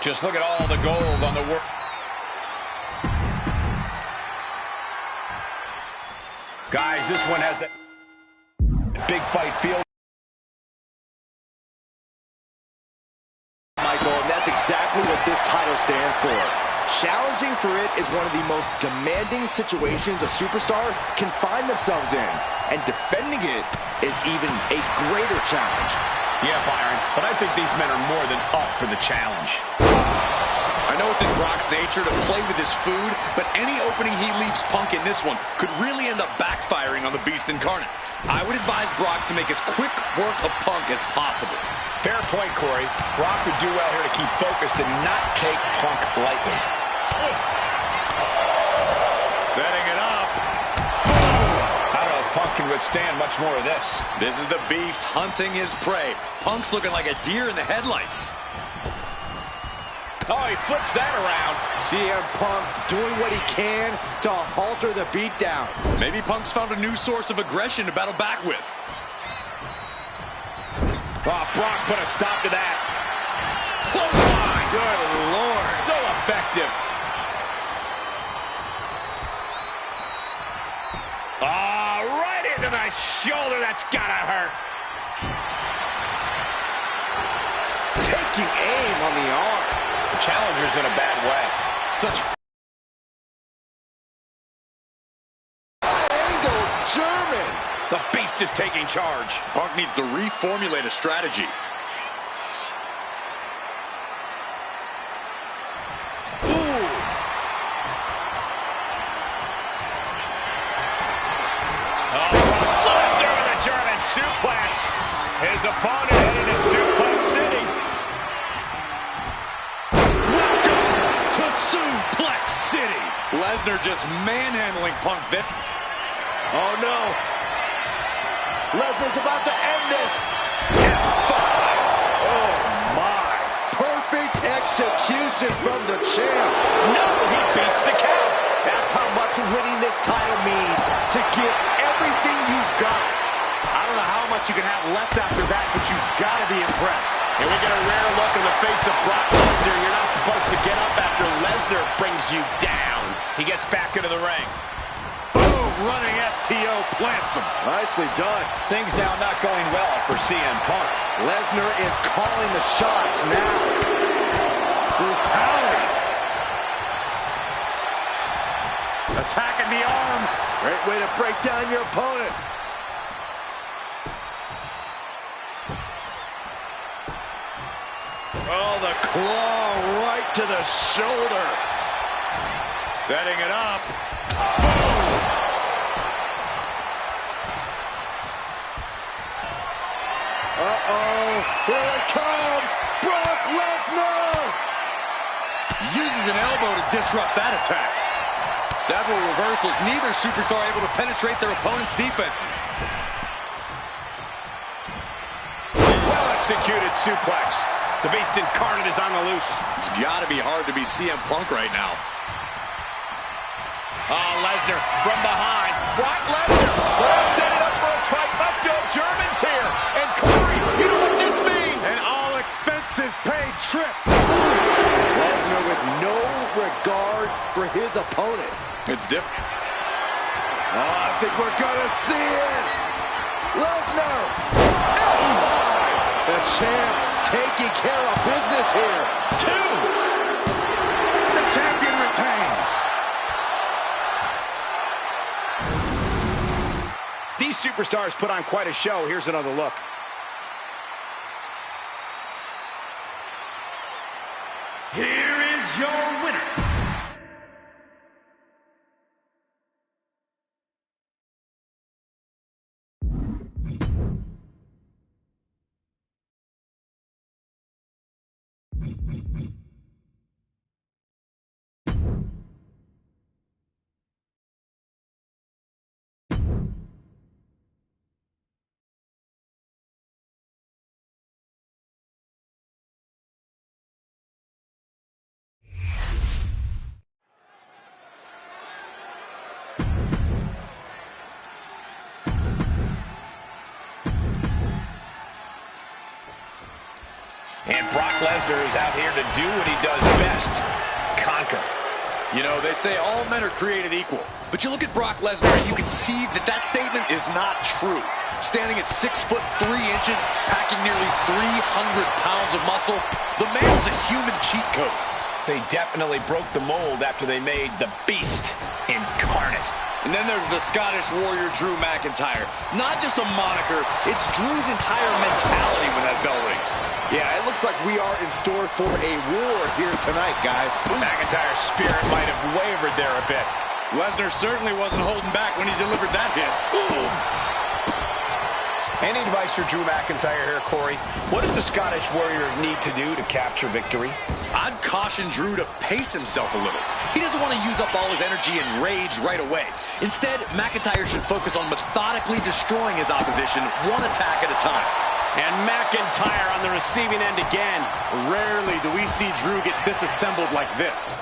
Just look at all the gold on the work. Guys, this one has that big fight feel. Michael, and that's exactly what this title stands for. Challenging for it is one of the most demanding situations a superstar can find themselves in. And defending it is even a greater challenge. Yeah, Byron, but I think these men are more than up for the challenge. I know it's in Brock's nature to play with his food, but any opening he leaves Punk in this one could really end up backfiring on the Beast Incarnate. I would advise Brock to make as quick work of Punk as possible. Fair point, Corey. Brock would do well here to keep focused and not take Punk lightly. Setting it up. I don't know if Punk can withstand much more of this. This is the Beast hunting his prey. Punk's looking like a deer in the headlights. Oh, he flips that around. CM Punk doing what he can to halter the beatdown. Maybe Punk's found a new source of aggression to battle back with. Oh, Brock put a stop to that. Clothesline. Good Lord. So effective. Right into the shoulder. That's gotta hurt. Taking aim on the arm. Challenger's in a bad way. Such angle German. The Beast is taking charge. Punk needs to reformulate a strategy. Lesnar with a German suplex. His opponent headed to Suplex City. Suplex City. Lesnar just manhandling Punk then. Oh no. Lesnar's about to end this. F5. Oh my. Perfect execution from the champ. No, he beats the count. That's how much winning this title means. To give everything you've got. I don't know how much you can have left after that, but you've got to be impressed. And we get a rare look in the face of Brock Lesnar. You're not supposed to get up after Lesnar brings you down. He gets back into the ring. Boom, running STO plants him. Nicely done. Things now not going well for CM Punk. Lesnar is calling the shots now. Brutality. Attacking the arm. Great way to break down your opponent. Oh, the claw right to the shoulder. Setting it up. Uh-oh. Here it comes. Brock Lesnar. Uses an elbow to disrupt that attack. Several reversals. Neither superstar able to penetrate their opponent's defenses. Well-executed suplex. The Beast Incarnate is on the loose. It's got to be hard to be CM Punk right now. Oh, Lesnar from behind. Brock Lesnar. Perhaps setting up for a trifecta of Germans here. And Corey, you know what this means? An all-expenses paid trip. Lesnar with no regard for his opponent. It's different. Oh, I think we're gonna see it. Lesnar. The champ taking care of business here. 2. The champion retains. These superstars put on quite a show. Here's another look. Here is your winner. Lesnar is out here to do what he does best, conquer. You know, they say all men are created equal. But you look at Brock Lesnar and you can see that that statement is not true. Standing at 6'3", packing nearly 300 pounds of muscle, the man is a human cheat code. They definitely broke the mold after they made the Beast incarnate. And then there's the Scottish warrior Drew McIntyre. Not just a moniker, it's Drew's entire mentality when that bell rings. Yeah, it looks like we are in store for a war here tonight, guys. McIntyre's spirit might have wavered there a bit. Lesnar certainly wasn't holding back when he delivered that hit. Ooh. Any advice for Drew McIntyre here, Corey? What does the Scottish warrior need to do to capture victory? I'd caution Drew to pace himself a little. He doesn't want to use up all his energy and rage right away. Instead, McIntyre should focus on methodically destroying his opposition one attack at a time. And McIntyre on the receiving end again. Rarely do we see Drew get disassembled like this.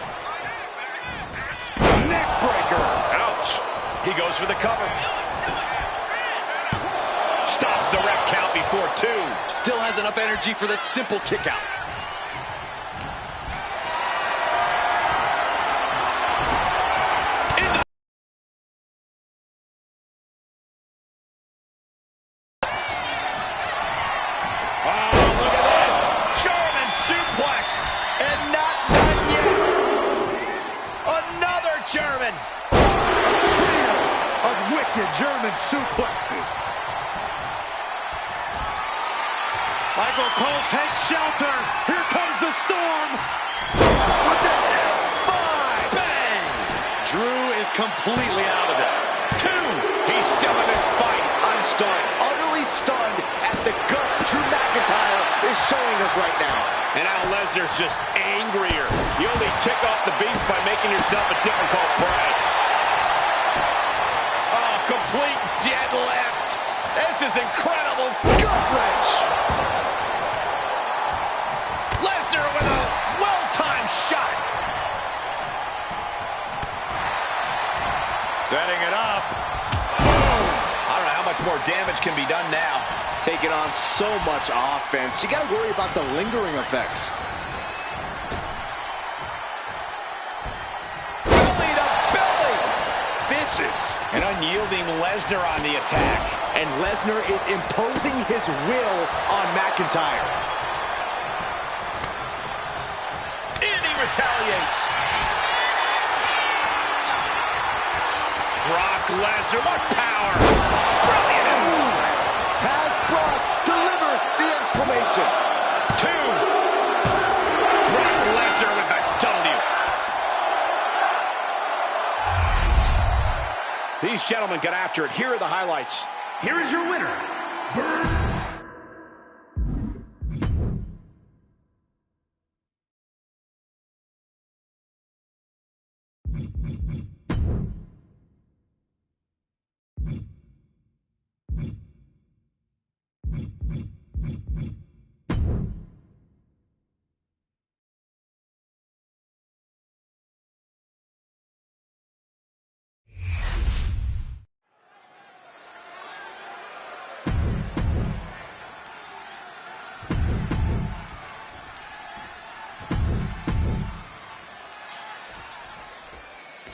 Neck breaker. Ouch. He goes for the cover. Stops the ref count before 2. Still has enough energy for the simple kick out. German. Trio of wicked German suplexes. Michael Cole takes shelter. Here comes the storm. With the F5. Bang. Drew is completely out of it. 2. He's still in this fight. I'm stunned. Utterly stunned at the guts Drew McIntyre is showing us right now. And now Lesnar's just angrier. You only tick off the beast by making yourself a difficult prey. Oh, complete deadlift. This is incredible. Gut wrench. Lesnar with a well-timed shot. Setting it up. Boom. I don't know how much more damage can be done now. Taking on so much offense. You got to worry about the lingering effects. Belly to belly. Vicious. An unyielding Lesnar on the attack. And Lesnar is imposing his will on McIntyre. And he retaliates. Brock Lesnar, what power. Brilliant. Has Brock delivered the exclamation. 2. Brock Lesnar with the W. These gentlemen got after it. Here are the highlights. Here is your winner,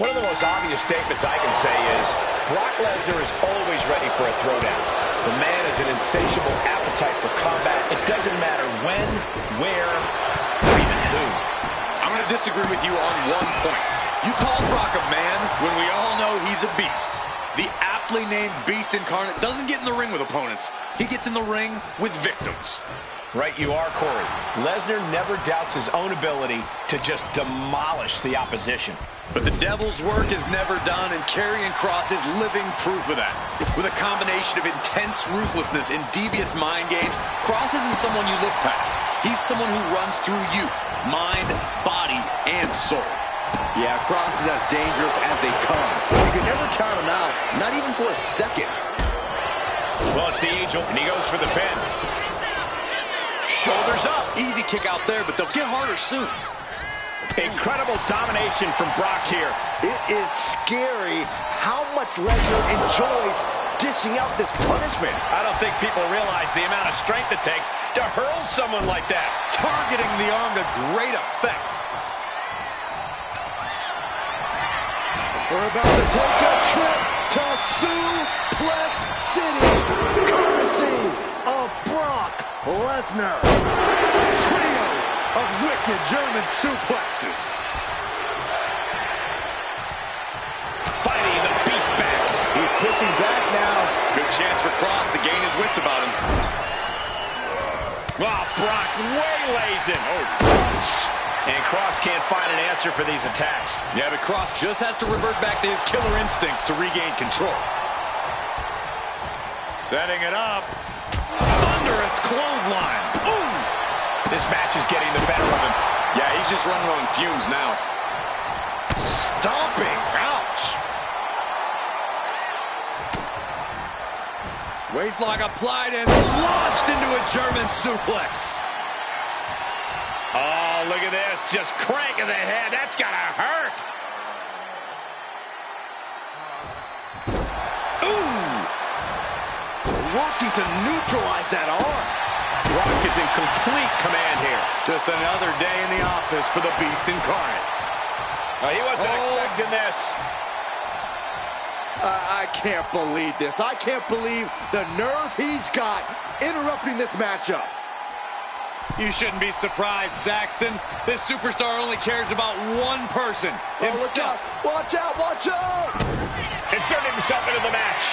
One of the most obvious statements I can say is, Brock Lesnar is always ready for a throwdown. The man has an insatiable appetite for combat. It doesn't matter when, where, or even who. I'm going to disagree with you on one point. You call Brock a man when we all know he's a beast. The aptly named Beast Incarnate doesn't get in the ring with opponents. He gets in the ring with victims. Right you are, Corey. Lesnar never doubts his own ability to just demolish the opposition. But the devil's work is never done, and Karrion Kross is living proof of that. With a combination of intense ruthlessness and devious mind games, Kross isn't someone you look past. He's someone who runs through you, mind, body, and soul. Yeah, Kross is as dangerous as they come. You can never count him out, not even for a second. Well, it's the Angel, and he goes for the pin. Shoulders up. Easy kick out there, but they'll get harder soon. Incredible domination from Brock here. It is scary how much Lesnar enjoys dishing out this punishment. I don't think people realize the amount of strength it takes to hurl someone like that. Targeting the arm to great effect. We're about to take a trip to Suplex City, courtesy of Brock Lesnar. Trio of wicked German suplexes. Fighting the beast back. He's pushing back now. Good chance for Cross to gain his wits about him. Wow, Brock waylays him. Oh, punch. And Cross can't find an answer for these attacks. Yeah, but Cross just has to revert back to his killer instincts to regain control. Setting it up. Thunderous clothesline. Ooh! This match is getting the better of him. Yeah, he's just running on fumes now. Stomping. Ouch. Waistlock applied and launched into a German suplex. Oh, look at this. Just cranking the head. That's got to hurt. Ooh! Working to neutralize that arm. Brock is in complete command here. Just another day in the office for the Beast incarnate. Oh, he wasn't expecting this. I can't believe this. I can't believe the nerve he's got interrupting this matchup. You shouldn't be surprised, Saxton. This superstar only cares about one person, himself. Watch out, watch out! Inserted himself into the match.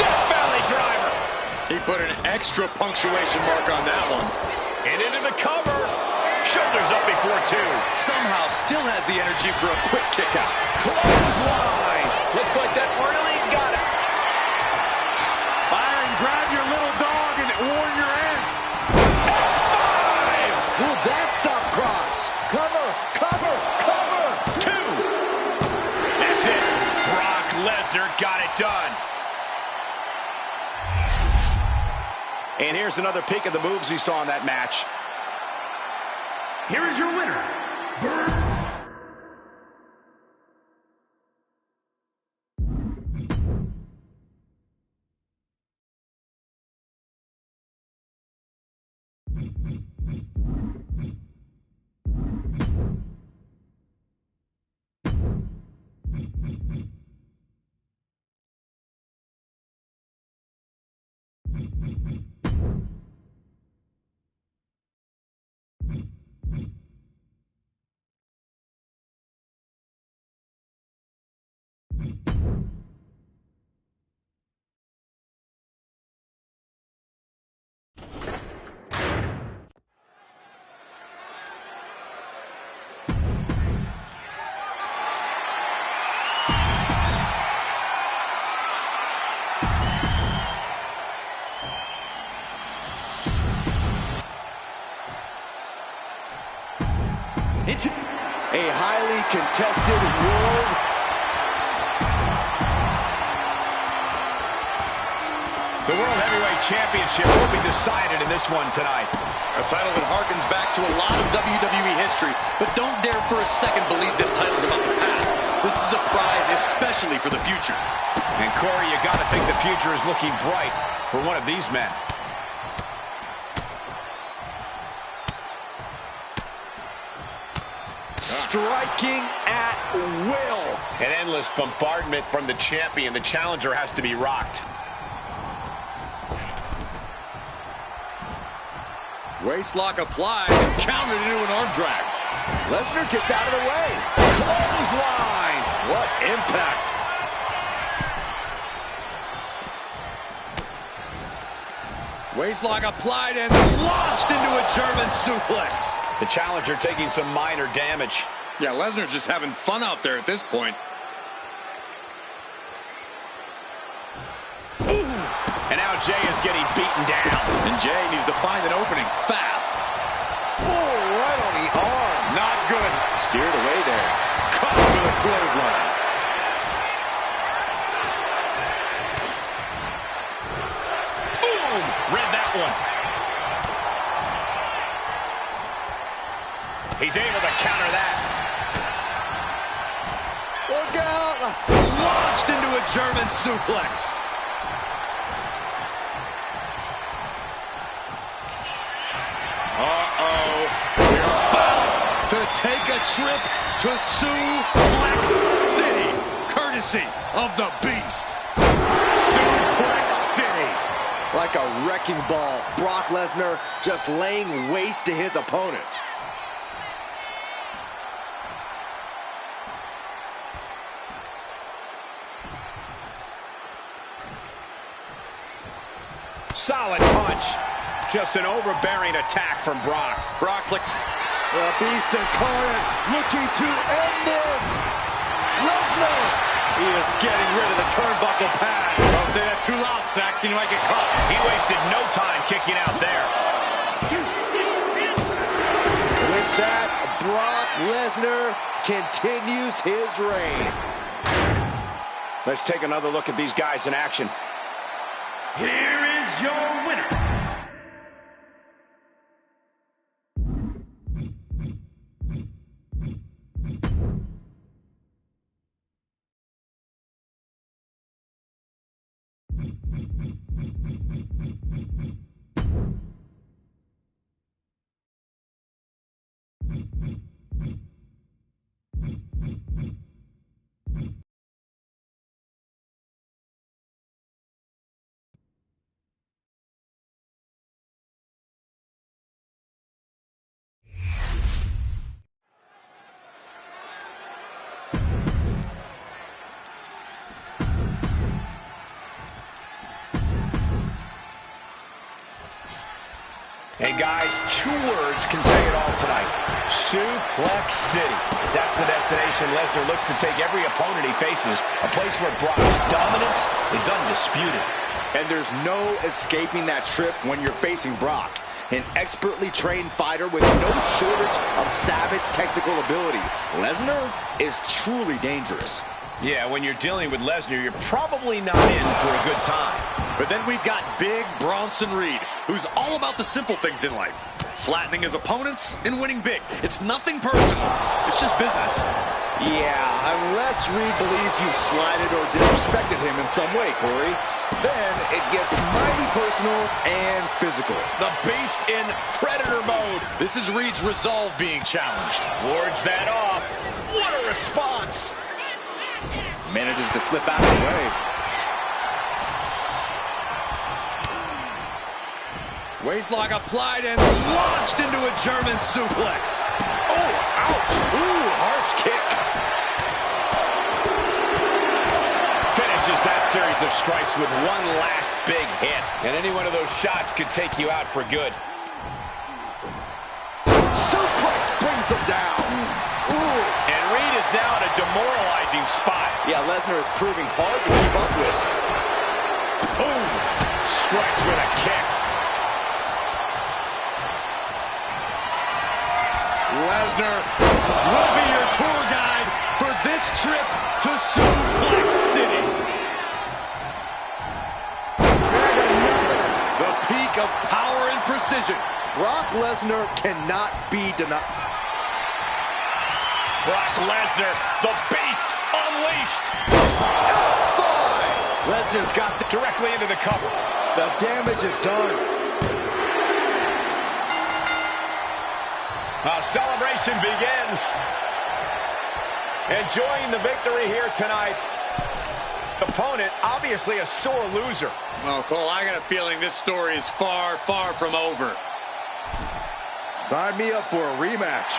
Death Valley driver. He put an extra punctuation mark on that one. And into the cover. Shoulders up before two. Somehow still has the energy for a quick kick out. Clothesline. Looks like that really got it. Byron, grab your little dog and warn your aunt. Five. Will that stop Cross? Cover, cover, cover! Two. That's it. Brock Lesnar got it done. And here's another peek at the moves he saw in that match. Here is your winner, A highly contested world. The World Heavyweight Championship will be decided in this one tonight. A title that harkens back to a lot of WWE history, but don't dare for a second believe this title's about the past. This is a prize especially for the future. And Corey, you got to think the future is looking bright for one of these men. Striking at will. An endless bombardment from the champion. The challenger has to be rocked. Waistlock applied and countered into an arm drag. Lesnar gets out of the way. Clothesline. What impact. Waistlock applied and launched into a German suplex. The challenger taking some minor damage. Yeah, Lesnar's just having fun out there at this point. Ooh. And now Jay is getting beaten down. And Jay needs to find an opening fast. Oh, right on the arm. Not good. Steered away there. Caught with a clothesline. Boom! Read that one. He's able to counter that. Look out! Launched into a German suplex. Uh-oh. We're about to take a trip to Suplex City, courtesy of the Beast. Suplex City. Like a wrecking ball, Brock Lesnar just laying waste to his opponent. Solid punch. Just an overbearing attack from Brock. Brock's like, The Beast incarnate looking to end this. Lesnar. he is getting rid of the turnbuckle pad. Don't say that too loud, Saxon. You might get caught. He wasted no time kicking out there. With that, Brock Lesnar continues his reign. Let's take another look at these guys in action. Here is your winner. And guys, 2 words can say it all tonight. Suplex City. That's the destination Lesnar looks to take every opponent he faces. A place where Brock's dominance is undisputed. And there's no escaping that trip when you're facing Brock. An expertly trained fighter with no shortage of savage technical ability. Lesnar is truly dangerous. Yeah, when you're dealing with Lesnar, you're probably not in for a good time. But then we've got Big Bronson Reed, who's all about the simple things in life. Flattening his opponents and winning big. It's nothing personal. It's just business. Yeah, unless Reed believes you slighted or disrespected him in some way, Corey. Then it gets mighty personal and physical. The Beast in Predator mode. This is Reed's resolve being challenged. Wards that off. What a response. Manages to slip out of the way. Waistlock applied and launched into a German suplex. Oh, ouch. Ooh, harsh kick. Finishes that series of strikes with one last big hit. And any one of those shots could take you out for good. Suplex brings him down. Ooh. And Reed is now in a demoralizing spot. Yeah, Lesnar is proving hard to keep up with. Boom. Strikes with a kick. Lesnar will be your tour guide for this trip to Suplex City. The peak of power and precision. Brock Lesnar cannot be denied. Brock Lesnar, the Beast unleashed. F5! Lesnar's got directly into the cover. The damage is done. Celebration begins. Enjoying the victory here tonight. Opponent, obviously a sore loser. Well, Cole, I got a feeling this story is far, far from over. Sign me up for a rematch.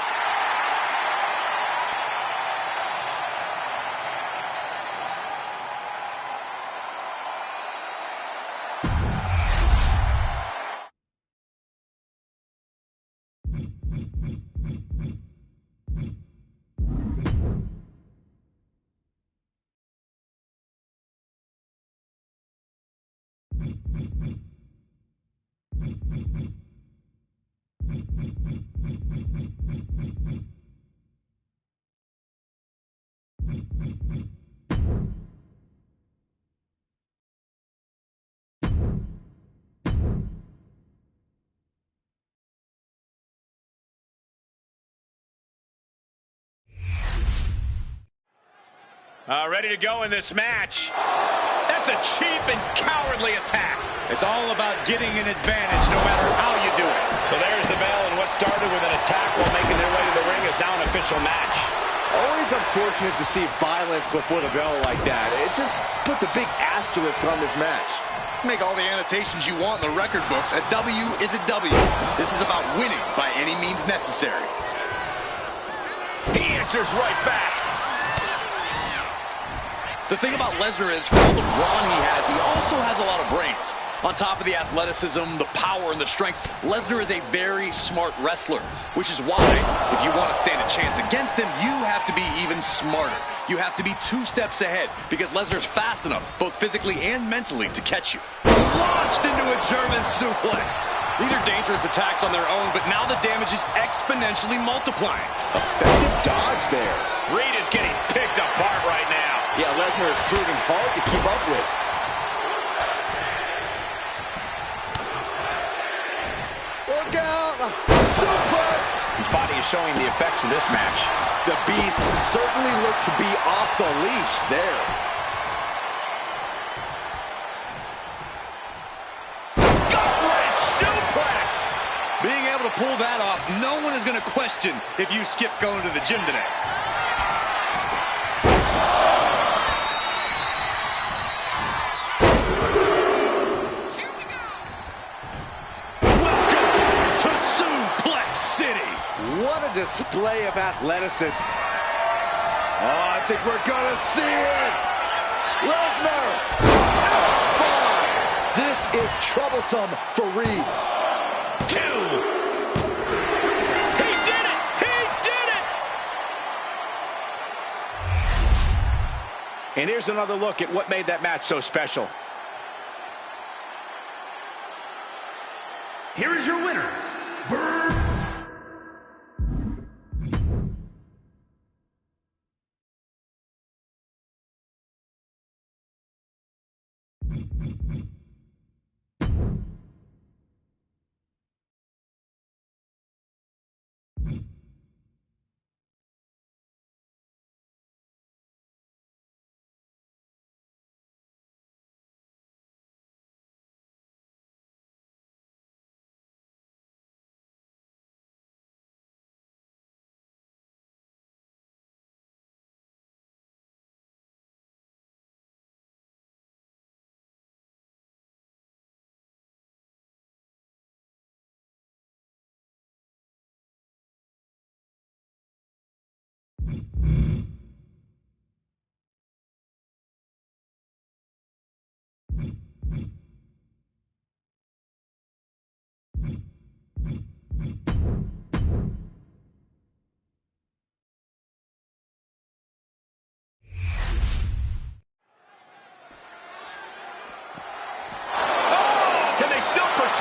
Ready to go in this match. That's a cheap and cowardly attack. It's all about getting an advantage no matter how you do it. So there's the bell, and what started with an attack while making their way to the ring is now an official match. Always unfortunate to see violence before the bell like that. It just puts a big asterisk on this match. Make all the annotations you want in the record books. A W is a W. This is about winning by any means necessary. He answers right back. The thing about Lesnar is, for all the brawn he also has a lot of brains. On top of the athleticism, the power, and the strength, Lesnar is a very smart wrestler, which is why, if you want to stand a chance against him, you have to be even smarter. You have to be 2 steps ahead, because Lesnar's fast enough, both physically and mentally, to catch you. Launched into a German suplex. These are dangerous attacks on their own, but now the damage is exponentially multiplying. Effective dodge there. Reed is getting picked apart right now. Yeah, Lesnar is proving hard to keep up with. Look out! Suplex! His body is showing the effects of this match. The Beast certainly looked to be off the leash there. Gut-wrench suplex! Being able to pull that off, no one is going to question if you skip going to the gym today. What a display of athleticism. Oh, I think we're gonna see it. Lesnar, F5. This is troublesome for Reed. 2. He did it! He did it! And here's another look at what made that match so special. Here is your winner,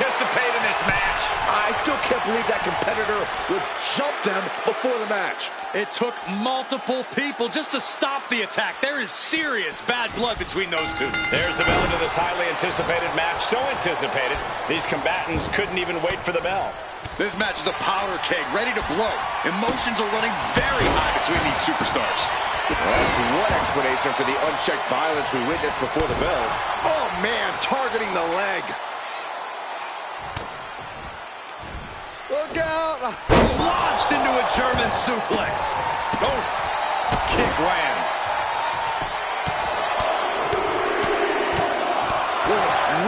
participate in this match. I still can't believe that competitor would jump them before the match. It took multiple people just to stop the attack. There is serious bad blood between those two. There's the bell to this highly anticipated match. So anticipated, these combatants couldn't even wait for the bell. This match is a powder keg, ready to blow. Emotions are running very high between these superstars. Well, that's one explanation for the unchecked violence we witnessed before the bell. Oh, man, targeting the leg. Look out! Launched into a German suplex. Oh, kick lands.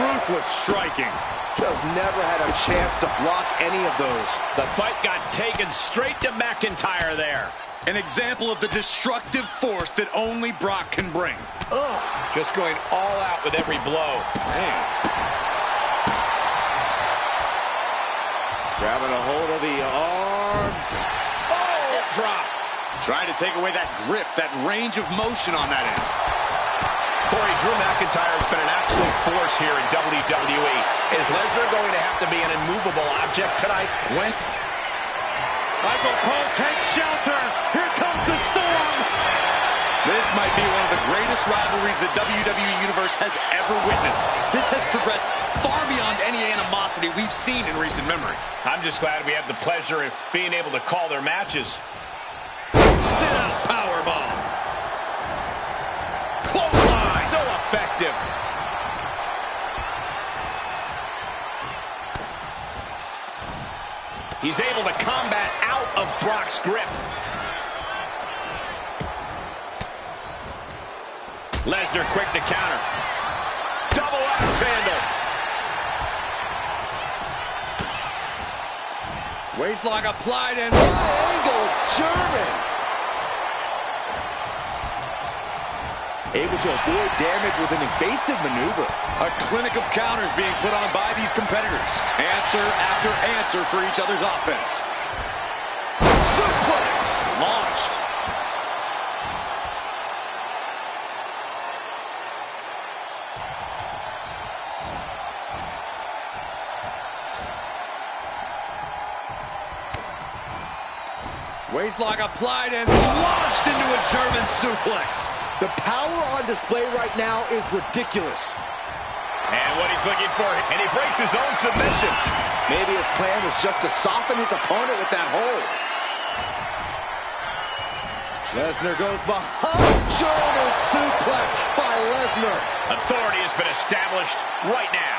Ruthless striking. Just never had a chance to block any of those. The fight got taken straight to McIntyre there. An example of the destructive force that only Brock can bring. Ugh. Just going all out with every blow. Man. Grabbing a hold of the arm. Oh, drop. Trying to take away that grip, that range of motion on that end. Corey, Drew McIntyre has been an absolute force here in WWE. Is Lesnar going to have to be an immovable object tonight? When Michael Cole takes shelter. Here comes the storm. This might be one of the greatest rivalries the WWE Universe has ever witnessed. This has progressed far beyond any animosity we've seen in recent memory. I'm just glad we have the pleasure of being able to call their matches. Sit out powerbomb. He's able to combat out of Brock's grip. Lesnar quick to counter. Double axe handle. Waistlock applied and triangle German. Able to avoid damage with an evasive maneuver. A clinic of counters being put on by these competitors. Answer after answer for each other's offense. Suplex Launched. Waistlock applied and launched into a German suplex. The power on display right now is ridiculous. And what he's looking for, and he breaks his own submission. Maybe his plan was just to soften his opponent with that hold. Lesnar goes behind. German suplex by Lesnar. Authority has been established right now.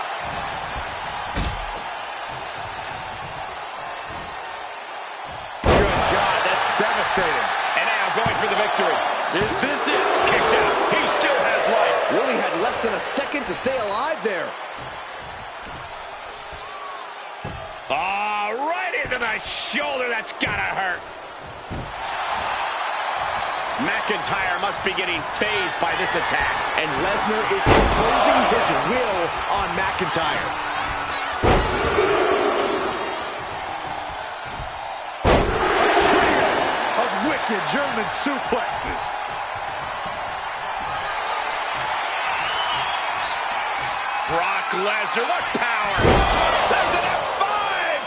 Good God, that's devastating. And now going for the victory. Is this it? Kicks out. He still has life. Really had less than a second to stay alive there. Right into the shoulder. That's gotta hurt. McIntyre must be getting phased by this attack. And Lesnar is imposing his will on McIntyre. A trio of wicked German suplexes. Brock Lesnar, what power! There's an F5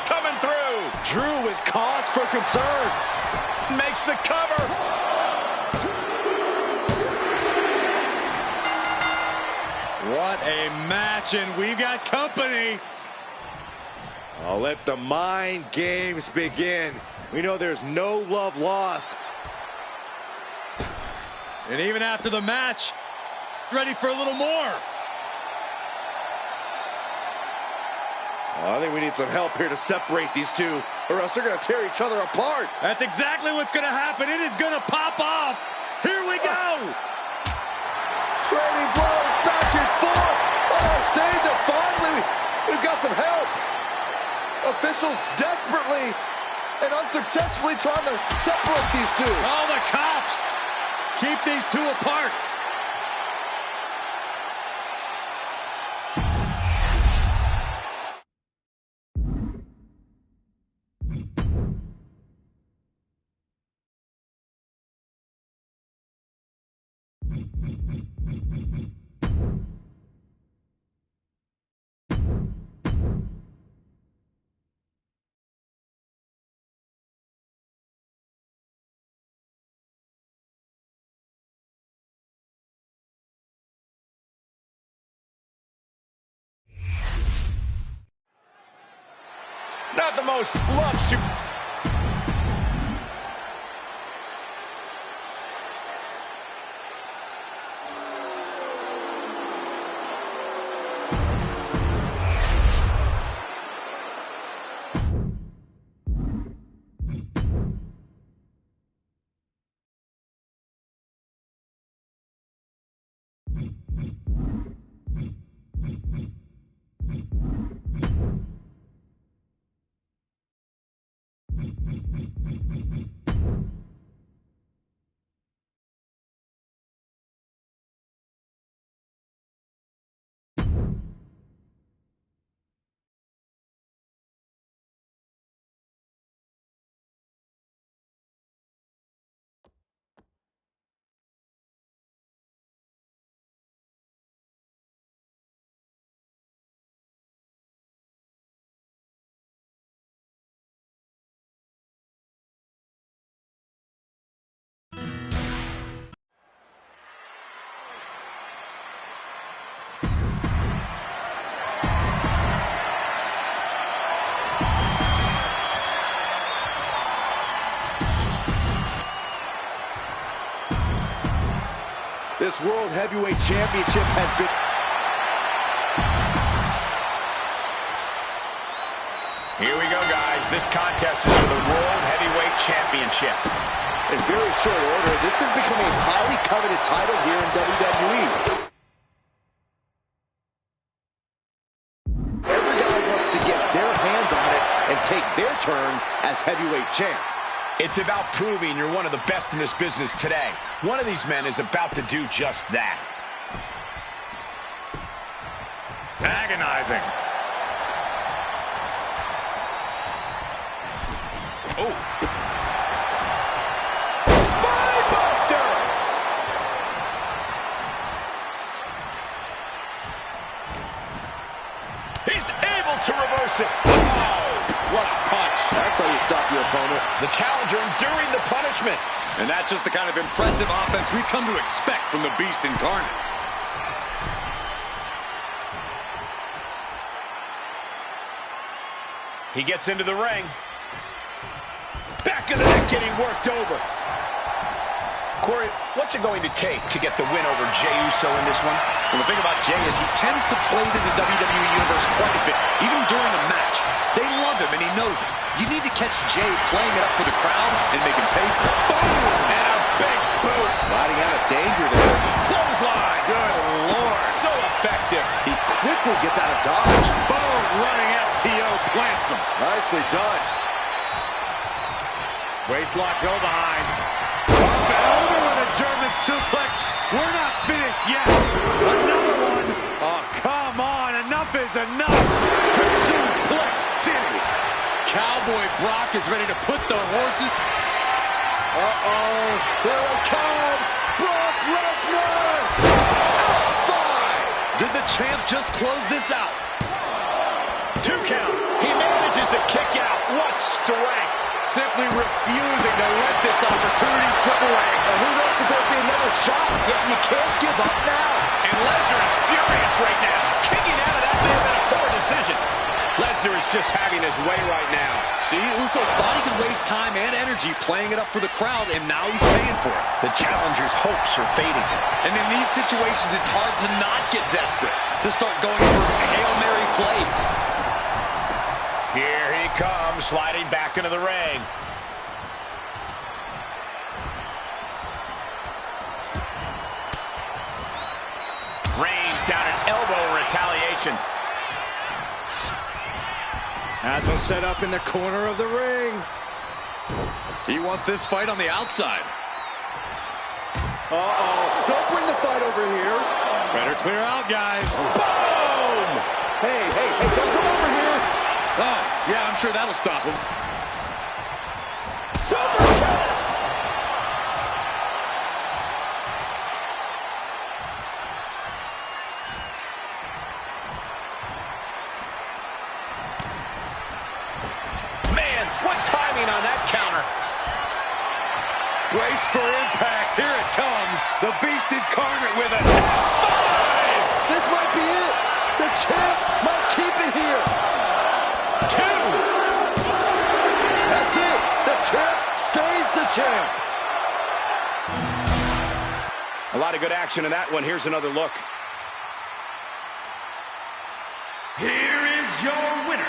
coming through! Drew with cause for concern. Makes the cover! What a match, and we've got company. I'll let the mind games begin. We know there's no love lost. And even after the match, ready for a little more. Oh, I think we need some help here to separate these two, or else they're going to tear each other apart. That's exactly what's going to happen. It is going to pop off. Here we go. Trading blows back and forth on our stage, and finally, we've got some help. Officials desperately and unsuccessfully trying to separate these two. Oh, the cops. Keep these two apart. Not the most loved super... This World Heavyweight Championship has been... Here we go, guys. This contest is for the World Heavyweight Championship. In very short order, this has become a highly coveted title here in WWE. Every guy wants to get their hands on it and take their turn as heavyweight champ. It's about proving you're one of the best in this business today. One of these men is about to do just that. Agonizing. Oh. Spinebuster! He's able to reverse it. Oh, what a punch. That's how you stop your opponent. The challenger enduring the punishment. And that's just the kind of impressive offense we've come to expect from the Beast Incarnate. He gets into the ring. Back of the neck getting worked over. Corey, what's it going to take to get the win over Jey Uso in this one? Well, the thing about Jey is he tends to play to the WWE Universe quite a bit, even during a match. They love him, and he knows it. You need to catch Jey playing it up for the crowd and make him pay for it. Boom! And a big boot. Sliding out of danger there. Clothesline. Good Lord. So effective. He quickly gets out of dodge. Boom! Running STO plants him. Nicely done. Waistlock, go behind. Up and over with a German suplex. We're not finished yet. Another one. Oh, come on. Enough is enough. To Suplex City. Cowboy Brock is ready to put the horses. Uh-oh. Here it comes. Brock Lesnar. F5. Did the champ just close this out? 2 count. He manages to kick out. What strength. Simply refusing to let this opportunity slip away. And who knows if there'll be another shot? Yet you can't give up now. And Lesnar is furious right now. Kicking out of that may have been a poor decision. Lesnar is just having his way right now. See, Uso thought he could waste time and energy playing it up for the crowd, and now he's paying for it. The challenger's hopes are fading. And in these situations, it's hard to not get desperate, to start going for Hail Mary plays. Here he comes, sliding back into the ring. Reigns down an elbow in retaliation. As a setup in the corner of the ring. He wants this fight on the outside. Uh-oh. Don't bring the fight over here. Better clear out, guys. Boom! Hey, don't come over here. Oh, yeah, I'm sure that'll stop him. Super kick! Man, what timing on that counter. Brace for impact. Here it comes. The Beast Incarnate with a F5. This might be it. The champ might keep it here. 2. That's it. The champ stays the champ. A lot of good action in that one. Here's another look. Here is your winner,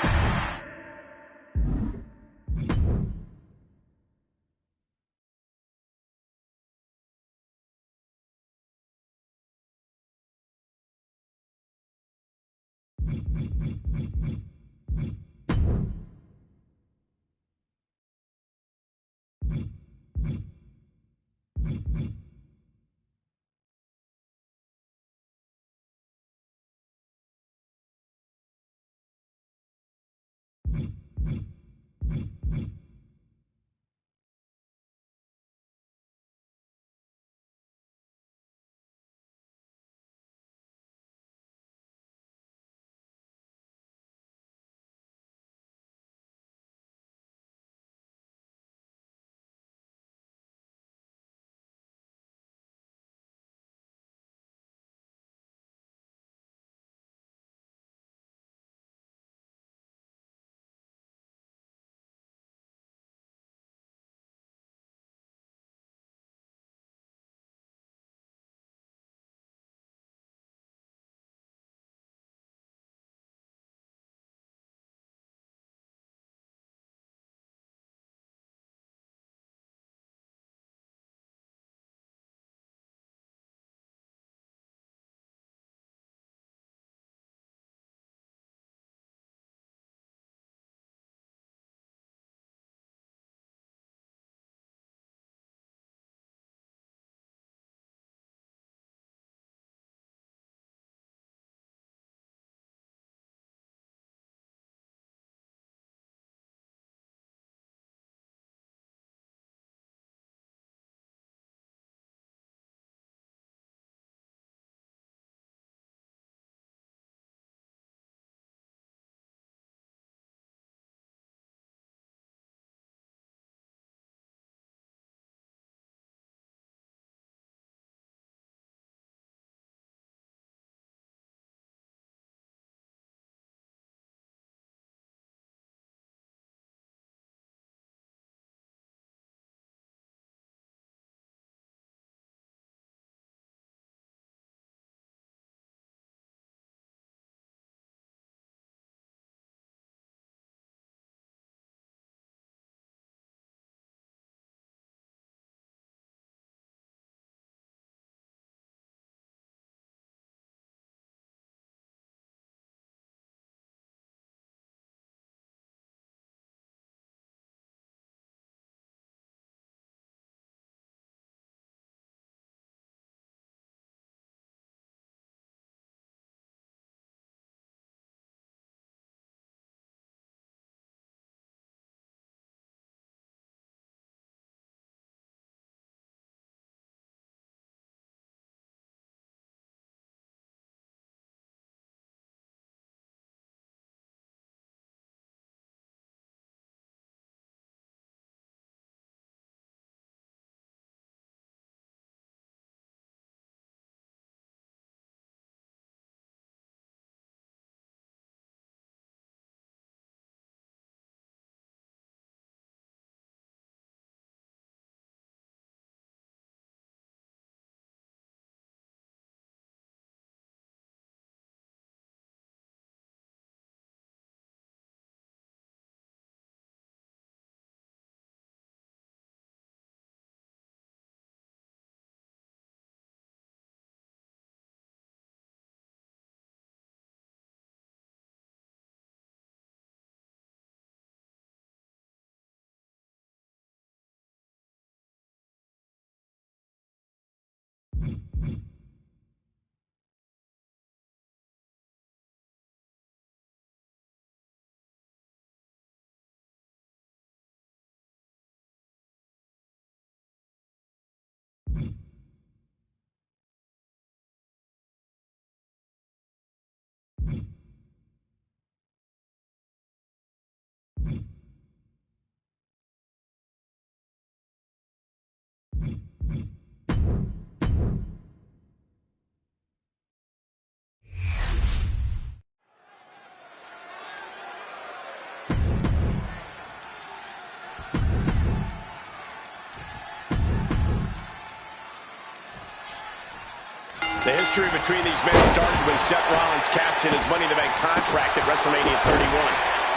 The history between these men started when Seth Rollins cashed in his Money in the Bank contract at WrestleMania 31.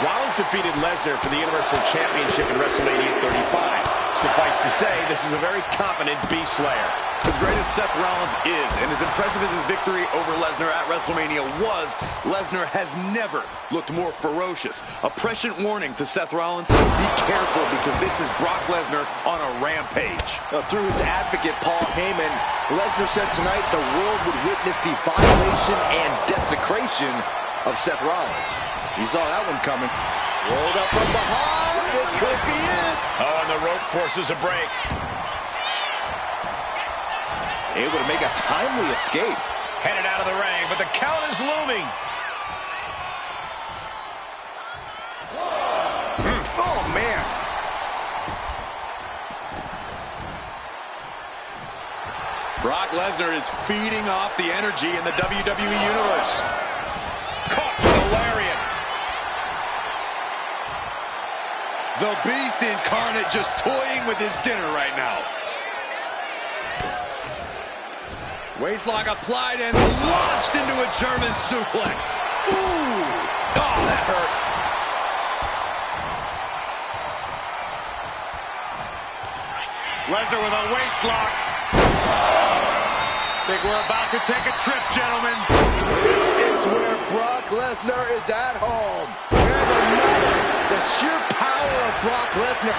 Rollins defeated Lesnar for the Universal Championship in WrestleMania 35. Suffice to say, this is a very competent beast slayer. As great as Seth Rollins is, and as impressive as his victory over Lesnar at WrestleMania was, Lesnar has never looked more ferocious. A prescient warning to Seth Rollins, be careful because this is Brock Lesnar on a rampage. Through his advocate, Paul Heyman, Lesnar said tonight the world would witness the violation and desecration of Seth Rollins. He saw that one coming. Rolled up from behind. This could be it. Oh, and the rope forces a break. Able to make a timely escape. Headed out of the ring, but the count is looming. Oh, man. Brock Lesnar is feeding off the energy in the WWE Universe. Caught with a lariat. The Beast Incarnate just toying with his dinner right now. Waistlock applied and launched into a German suplex. Ooh! Oh, that hurt. Lesnar with a waistlock. Think we're about to take a trip, gentlemen. This is where Brock Lesnar is at home. And another, the sheer power of Brock Lesnar.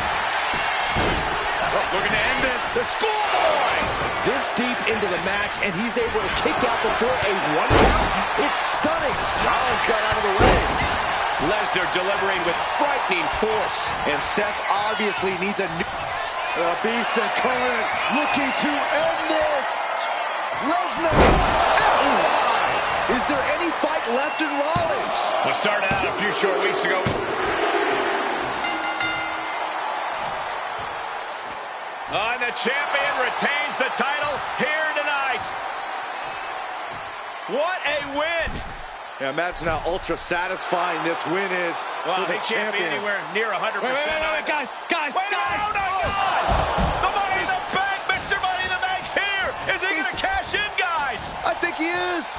Looking to end this. The schoolboy! This deep into the match, and he's able to kick out before a 1 count. It's stunning. Rollins got out of the way. Lesnar delivering with frightening force. And Seth obviously needs a new... The Beast Incarnate looking to end this. Lesnar! F5! Is there any fight left in Rollins? What started out a few short weeks ago. And the champion retains the title here tonight. What a win! Yeah, imagine how ultra satisfying this win is Well, for the he can't be champion. anywhere near 100%. Wait, guys. Wait, guys. no, God! The Money in the Bank! Mr. Money in the Bank's here! Is he going to cash in, guys? I think he is.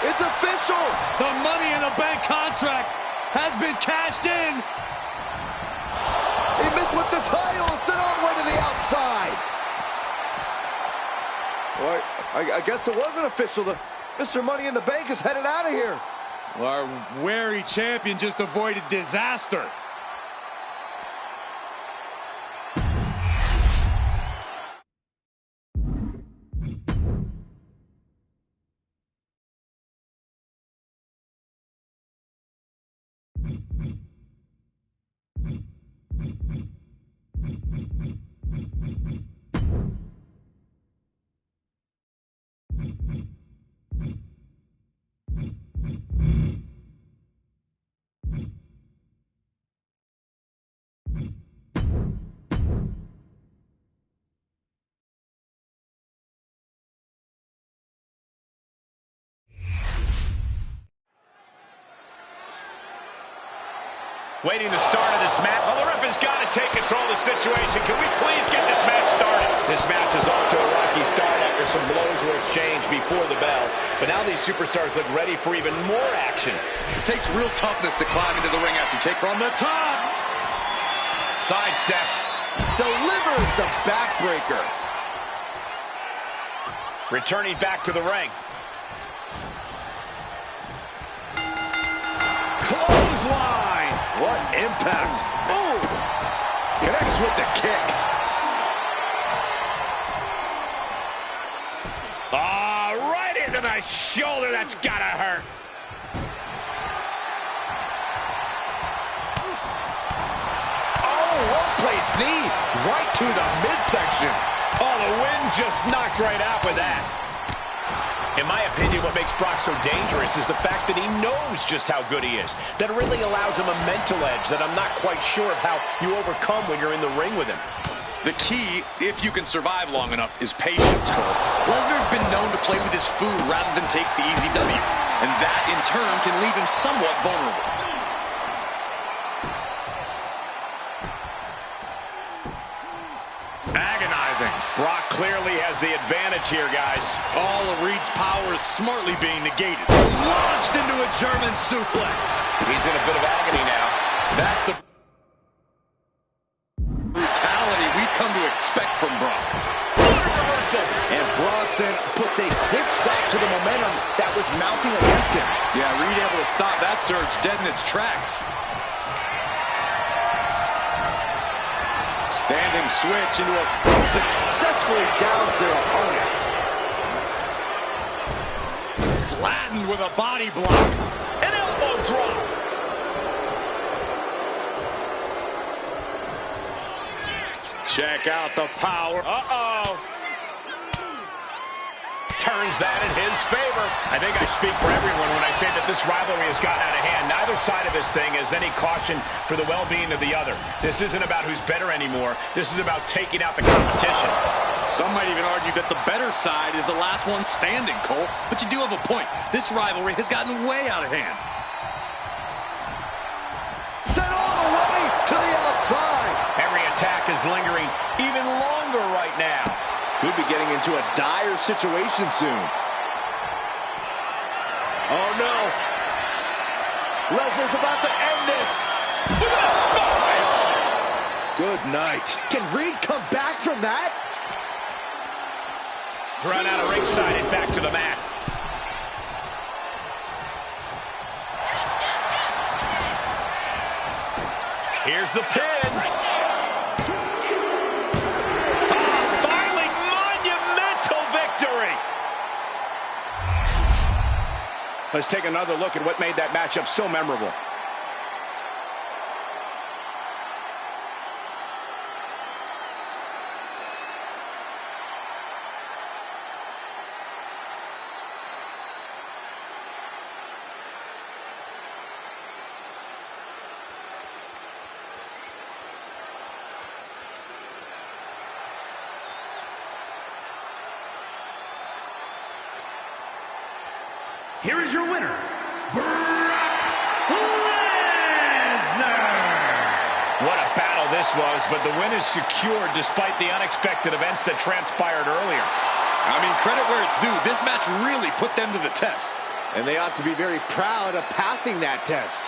It's official. The Money in the Bank contract has been cashed in. He missed with the title, sent all the way to the outside. Well, I guess it wasn't official. Mr. Money in the Bank is headed out of here. Our wary champion just avoided disaster. Waiting the start of this match. Well, the ref has got to take control of the situation. Can we please get this match started? This match is off to a rocky start after some blows were exchanged before the bell. But now these superstars look ready for even more action. It takes real toughness to climb into the ring after take from the top. Side steps. Delivers the backbreaker. Returning back to the ring. Clothesline. What impact. Ooh. Connects with the kick. to the shoulder. That's gotta hurt. Oh, well-placed knee right to the midsection. Oh, the wind just knocked right out with that. In my opinion, what makes Brock so dangerous is the fact that he knows just how good he is. That really allows him a mental edge that I'm not quite sure of how you overcome when you're in the ring with him. The key, if you can survive long enough, is patience, Cole. Lesnar's been known to play with his food rather than take the easy W. And that, in turn, can leave him somewhat vulnerable. Agonizing. Brock clearly has the advantage here, guys. All of Reed's power is smartly being negated. Launched into a German suplex. He's in a bit of agony now. That's the brutality we've come to expect from Brock. What a reversal. And Bronson puts a quick stop to the momentum that was mounting against him. Yeah, Reed able to stop that surge dead in its tracks. Standing switch into a... Successfully downs their opponent. Flattened with a body block. An elbow drop. Check out the power. Uh-oh. Turns that in his favor. I think I speak for everyone when I say that this rivalry has gotten out of hand. Neither side of this thing has any caution for the well-being of the other. This isn't about who's better anymore. This is about taking out the competition. Some might even argue that the better side is the last one standing, Cole. But you do have a point. This rivalry has gotten way out of hand. Sent all the way to the outside. Every attack is lingering even longer right now. Could be getting into a dire situation soon. Oh, no. Lesnar's about to end this. With a 5. Good night. Can Reed come back from that? Thrown out of ringside and back to the mat. Here's the pin. Finally, monumental victory. Let's take another look at what made that matchup so memorable. Here is your winner, Brock Lesnar. What a battle this was, but the win is secured despite the unexpected events that transpired earlier. I mean, credit where it's due. This match really put them to the test. And they ought to be very proud of passing that test.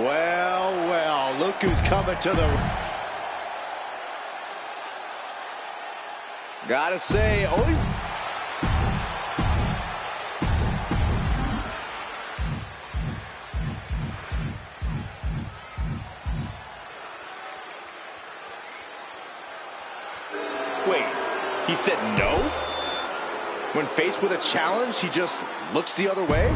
Well, well, look who's coming to the... Gotta say, always... Wait, he said no? When faced with a challenge, he just looks the other way?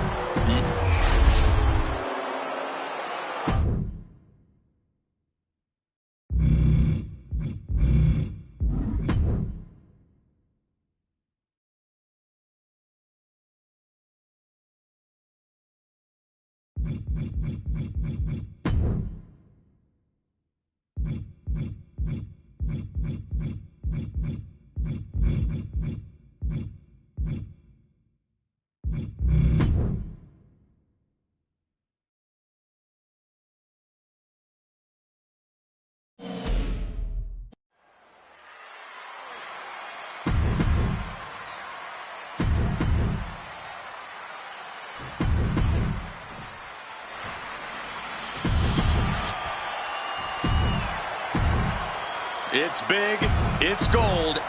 It's big, it's gold.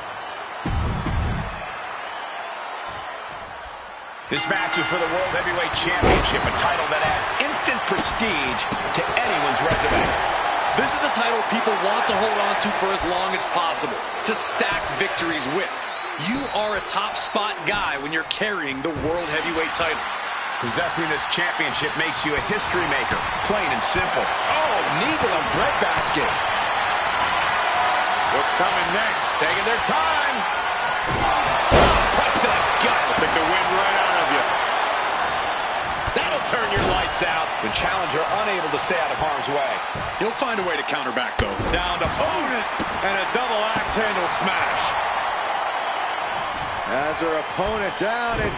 This match is for the World Heavyweight Championship, a title that adds instant prestige to anyone's resume. This is a title people want to hold on to for as long as possible, to stack victories with. You are a top spot guy when you're carrying the World Heavyweight title. Possessing this championship makes you a history maker, plain and simple. Oh, knee to the breadbasket. What's coming next? Taking their time. Punch to the gut. I'll take the wind right out of you. That'll turn your lights out. The challenger unable to stay out of harm's way. He'll find a way to counter back, though. Down to opponent and a double axe handle smash. Has her opponent down and,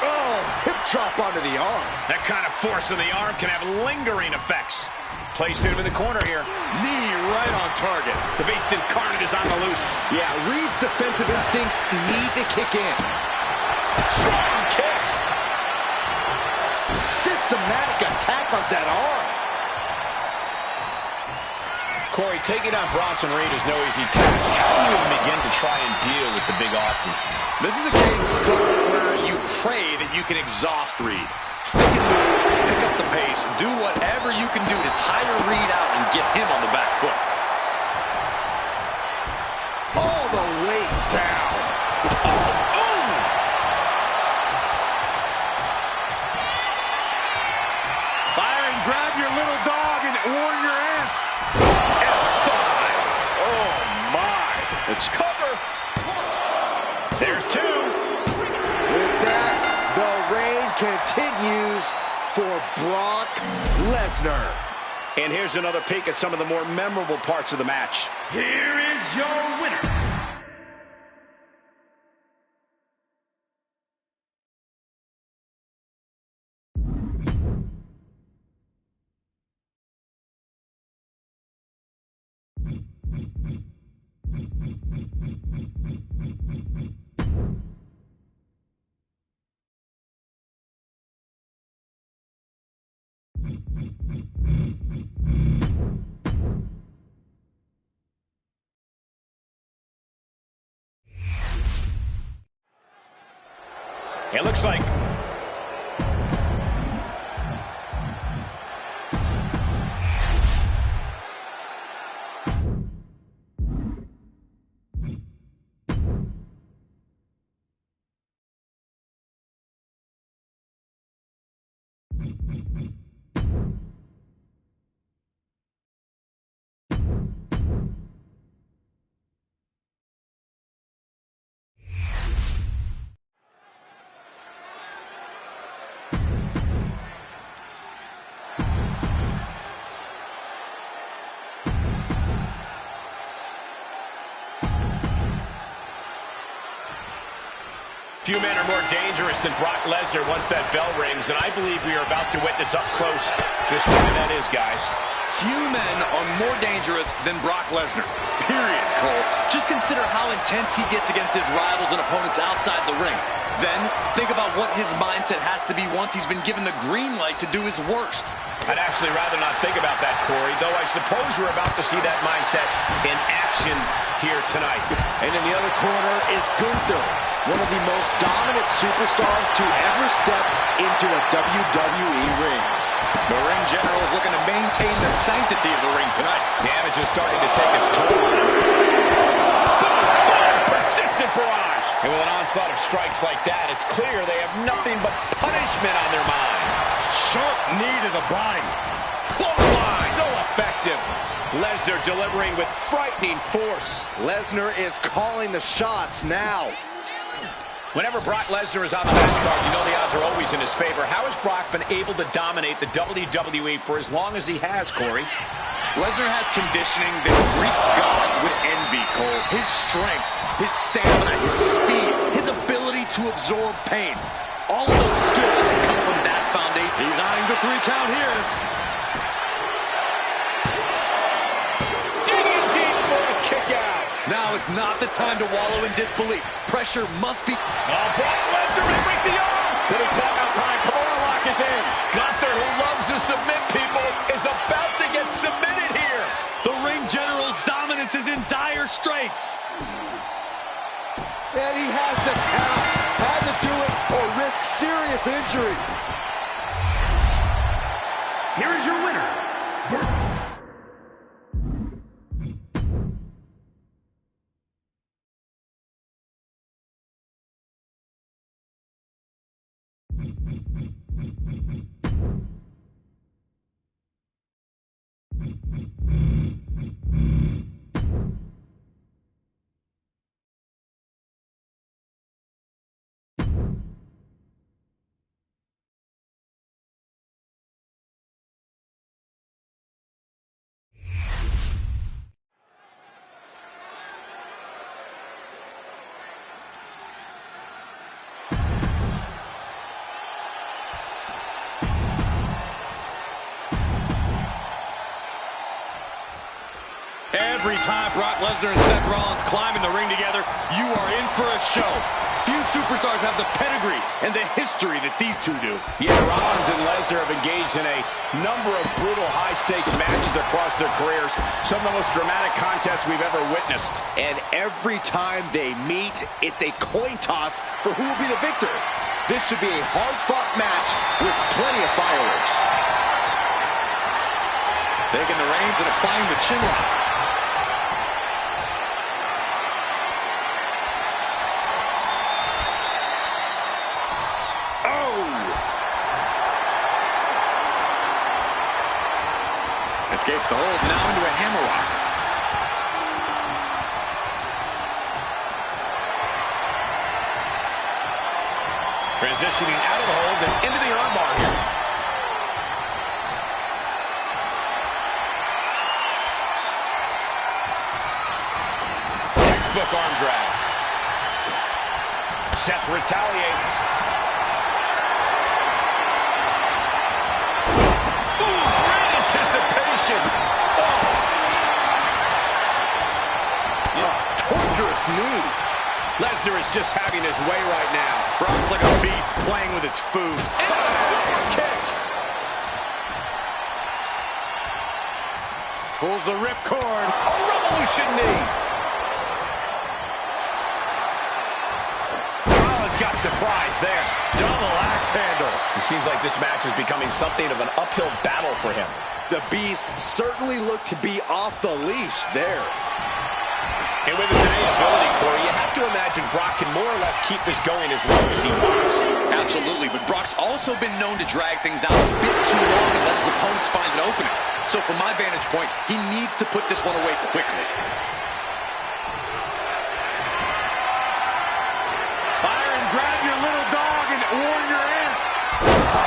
oh, hip drop onto the arm. That kind of force in the arm can have lingering effects. Placed him in the corner here. Knee right on target. The beast incarnate is on the loose. Yeah, Reed's defensive instincts need to kick in. Strong kick. Systematic attack on that arm. Corey, taking on Bronson Reed is no easy task. How do you even begin to try and deal with the big Aussie? This is a case, Cole, where you pray that you can exhaust Reed. Stick and move, pick up the pace, do whatever you can do to tire Reed out and get him on the back foot. All the way down. Ooh! Fire and grab your little dog and warrior ant. F5. Oh, my. Let's cover. There's two. With that, the reign continues for Brock Lesnar. And here's another peek at some of the more memorable parts of the match. Here is your winner. It looks like few men are more dangerous than Brock Lesnar once that bell rings, and I believe we are about to witness up close just why that is, guys. Few men are more dangerous than Brock Lesnar. Period, Cole. Just consider how intense he gets against his rivals and opponents outside the ring. Then, think about what his mindset has to be once he's been given the green light to do his worst. I'd actually rather not think about that, Corey, though I suppose we're about to see that mindset in action here tonight. And in the other corner is Gunther, one of the most dominant superstars to ever step into a WWE ring. The ring general is looking to maintain the sanctity of the ring tonight. Damage is starting to take its toll on him. Persistent barrage. And with an onslaught of strikes like that, it's clear they have nothing but punishment on their mind. Sharp knee to the body. Clothesline. So effective. Lesnar delivering with frightening force. Lesnar is calling the shots now. Whenever Brock Lesnar is on the match card, you know the odds are always in his favor. How has Brock been able to dominate the WWE for as long as he has, Corey? Lesnar has conditioning that Greek gods would envy, Cole. His strength, his stamina, his speed, his ability to absorb pain. All of those skills come from that foundation. He's eyeing the 3 count here. Digging deep for a kick out. Now is not the time to wallow in disbelief. Pressure must be... Oh, Brock Lesnar may break the arm. Little timeout time. Kimura lock is in. Gunther, who loves to submit people, is about to get submitted here. The ring general's dominance is in dire straits. And he has to tap. Had to do it or risk serious injury. Here is your winner. Every time Brock Lesnar and Seth Rollins climb in the ring together, you are in for a show. Few superstars have the pedigree and the history that these two do. Yeah, Rollins and Lesnar have engaged in a number of brutal high-stakes matches across their careers. Some of the most dramatic contests we've ever witnessed. And every time they meet, it's a coin toss for who will be the victor. This should be a hard-fought match with plenty of fireworks. Taking the reins and applying the chin lock. Escapes the hold, now into a hammerlock. Transitioning out of the hold and into the armbar here. Textbook arm drag. Seth retaliates. Torturous knee. Lesnar is just having his way right now. Brock's like a beast playing with its food. Super kick. Pulls the ripcord. A revolution knee. Rollins got surprised there. Double axe handle. It seems like this match is becoming something of an uphill battle for him. The Beast certainly looked to be off the leash there. And with his innate ability, Corey, you have to imagine Brock can more or less keep this going as long as he wants. Absolutely, but Brock's also been known to drag things out a bit too long and let his opponents find an opening. So from my vantage point, he needs to put this one away quickly. Fire and grab your little dog and warn your aunt.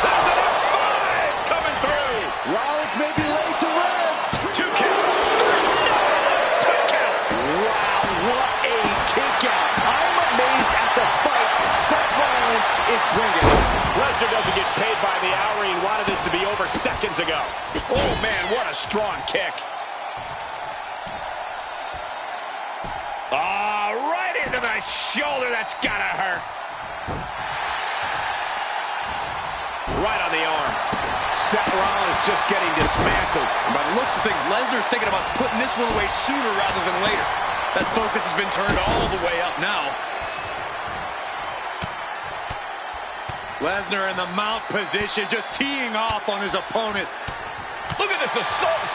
That's an F5 coming through. Rollins may be late to rest. 2 count. 3. 2 count. Wow, what a kick out. I'm amazed at the fight Seth Rollins is bringing. Lesnar doesn't get paid by the hour. He wanted this to be over seconds ago. Oh, man, what a strong kick. Right into the shoulder. That's gotta hurt. Right on the arm. Seth Rollins just getting dismantled. And by the looks of things, Lesnar's thinking about putting this one away sooner rather than later. That focus has been turned all the way up now. Lesnar in the mount position, just teeing off on his opponent. Look at this assault.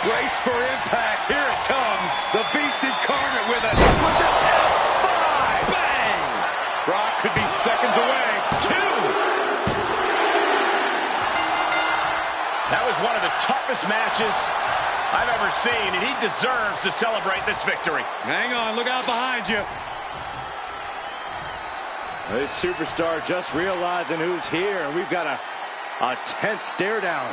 Brace for impact. Here it comes. The Beast Incarnate with an F5. Bang! Brock could be seconds away. 2. That was one of the toughest matches I've ever seen, and he deserves to celebrate this victory. Hang on, look out behind you. This superstar just realizing who's here, and we've got a tense stare down.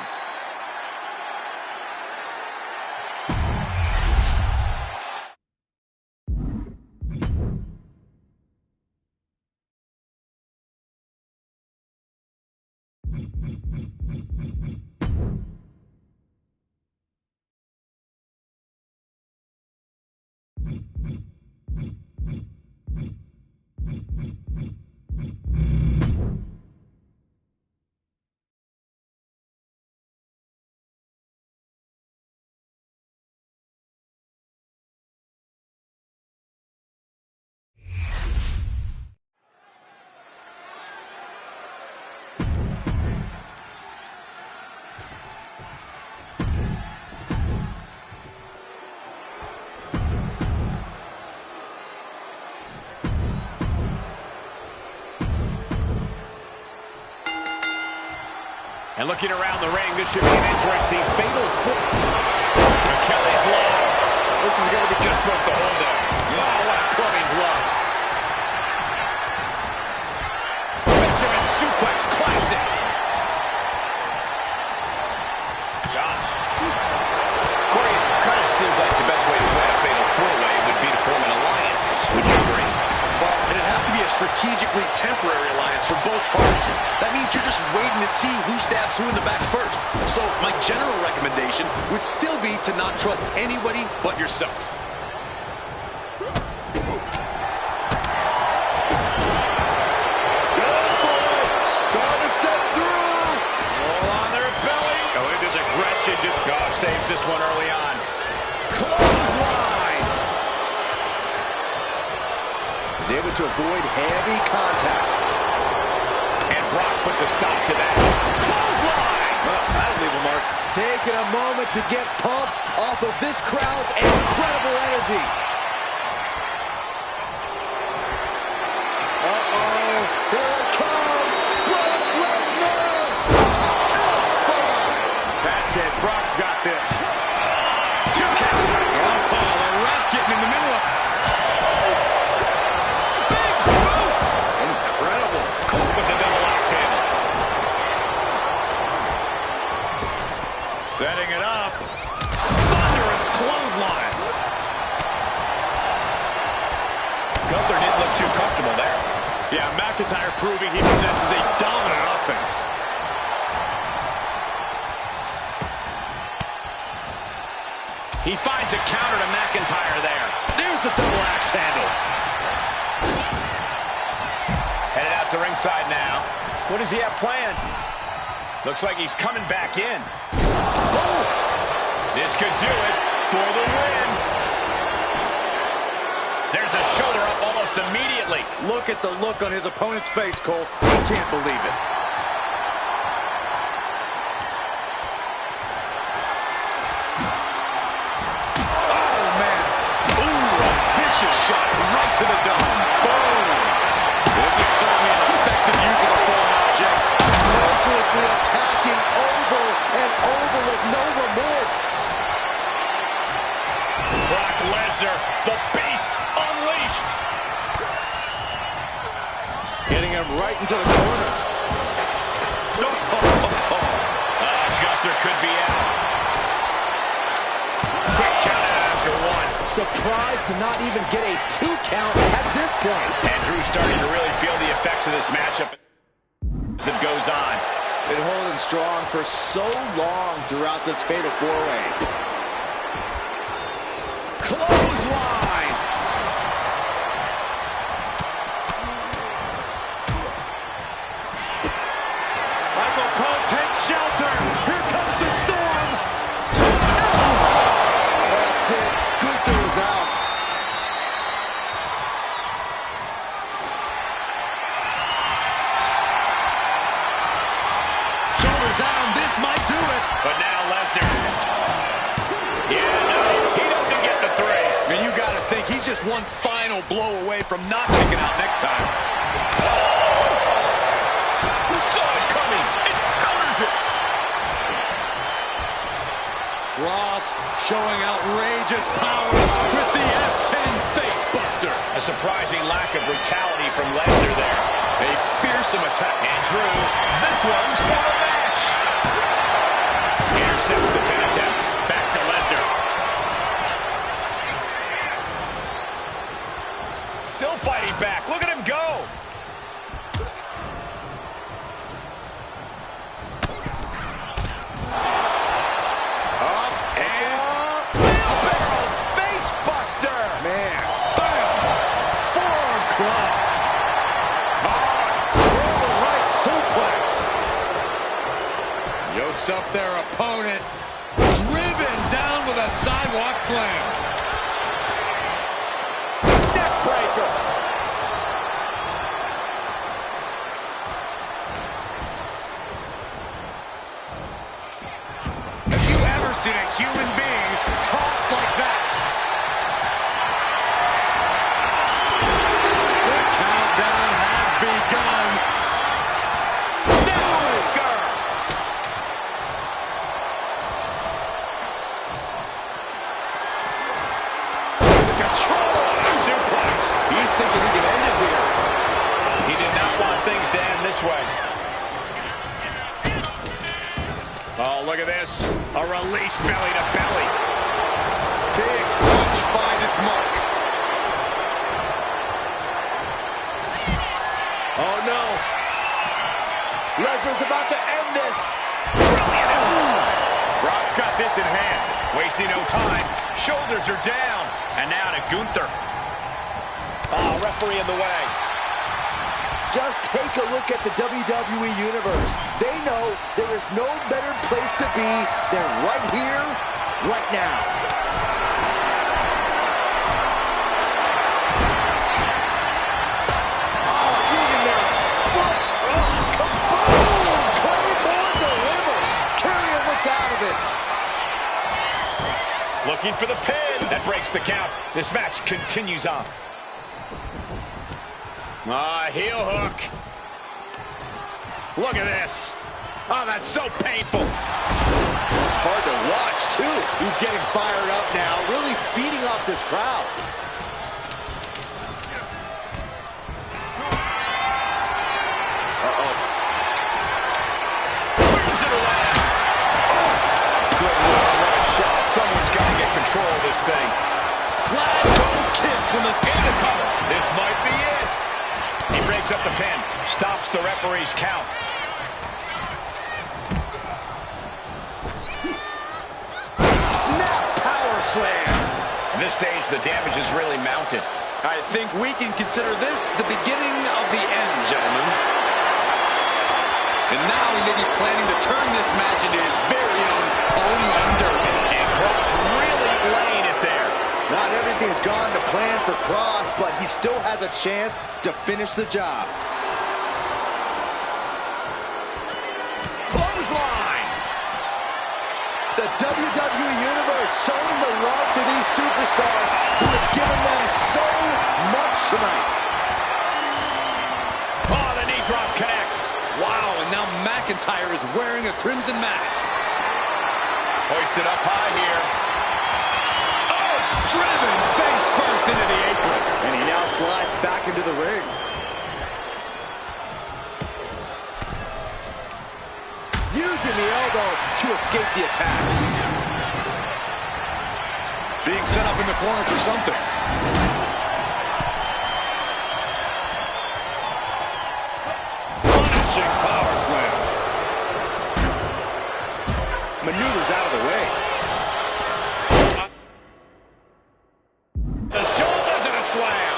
And looking around the ring, this should be an interesting fatal foot. Kelly's low. This is going to be just worth the hold there. Wow, what a clubbing blow. Fisherman suplex, classic. Gosh. Corey, it kind of seems like the best way to win a fatal four-way would be to form an alliance. Would you agree? Well, it'd have to be a strategically temporary alliance for both parties. That means you're just waiting to see who stabs who in the back first. So my general recommendation would still be to not trust anybody but yourself. Saves this one early on. Clothesline. He's able to avoid heavy contact. And Brock puts a stop to that. Clothesline. That'll leave a mark. Taking a moment to get pumped off of this crowd's incredible energy. Uh-oh. Here it comes. Brock Lesnar. F5. That's it. Brock's got this. 2 count. Oh, the ref getting in the middle of... Big boot. Incredible. Caught with the double axe handle. Setting it up. Thunderous clothesline. Gunther didn't look too comfortable there. Yeah, McIntyre proving he possesses a dominant offense. He finds a counter to McIntyre there. There's the double axe handle. Headed out to ringside now. What does he have planned? Looks like he's coming back in. Oh! This could do it for the win. There's a shoulder up almost immediately. Look at the look on his opponent's face, Cole. He can't believe it. Right to the dome. Boom. This is certainly an effective use of a foreign object. Mercilessly attacking over and over with no remorse. Brock Lesnar, the beast unleashed. Getting him right into the corner. Gunther could be out. Quick count out after 1. Surprised to not even get a 2 count at this point. And Drew's starting to really feel the effects of this matchup as it goes on. Been holding strong for so long throughout this fatal four-way. Clothesline. just one final blow away from not kicking out next time. Who saw it coming? It counters it. Cross showing outrageous power with the F10 facebuster. A surprising lack of brutality from Lesnar there. A fearsome attack. And Drew, this one's for the match. Intercepts the pin attempt. Back to Lesnar. Still fighting back. Look at him go. Up and wheelbarrow face buster. Man. Bam. Forearm club. Right suplex. Yokes up their opponent. Driven down with a sidewalk slam. Neck breaker. Have you ever seen a human being tossed like that? The countdown has begun. Neckbreaker. Control on a suplex. He's thinking he can end it here. He did not want things to end this way. Oh, look at this. A release belly to belly. Big punch finds its mark. Oh, no. Lesnar's about to end this. Brock's got this in hand. Wasting no time. Shoulders are down. And now to Gunther. Oh, referee in the way. Just take a look at the WWE Universe. They know there is no better place to be than right here, right now. Oh, even their foot. Oh, kaboom! Claymore delivered. Carrion looks out of it. Looking for the pin. That breaks the count. This match continues on. Heel hook. Look at this. Oh, that's so painful. It's hard to watch, too. He's getting fired up now, really feeding off this crowd. Uh-oh. Turns it around. Oh. Good Lord, what a shot. Someone's got to get control of this thing. Glasgow kiss from the skin to cover. This might be it. He breaks up the pin. Stops the referee's count. Snap power slam. At this stage, the damage is really mounted. I think we can consider this the beginning of the end, gentlemen. And now he may be planning to turn this match into his very own home run derby. And Cross really laying it there. Not everything's gone to plan for Cross, but he still has a chance to finish the job. Clothesline. The WWE Universe showing the love for these superstars who have given them so much tonight. Oh, the knee drop connects. Wow, and now McIntyre is wearing a crimson mask. Hoisted up high here. Driven face first into the apron. And he now slides back into the ring. Using the elbow to escape the attack. Being set up in the corner for something. Punishing power slam. Maneuvers out of the way. The shoulders and a slam.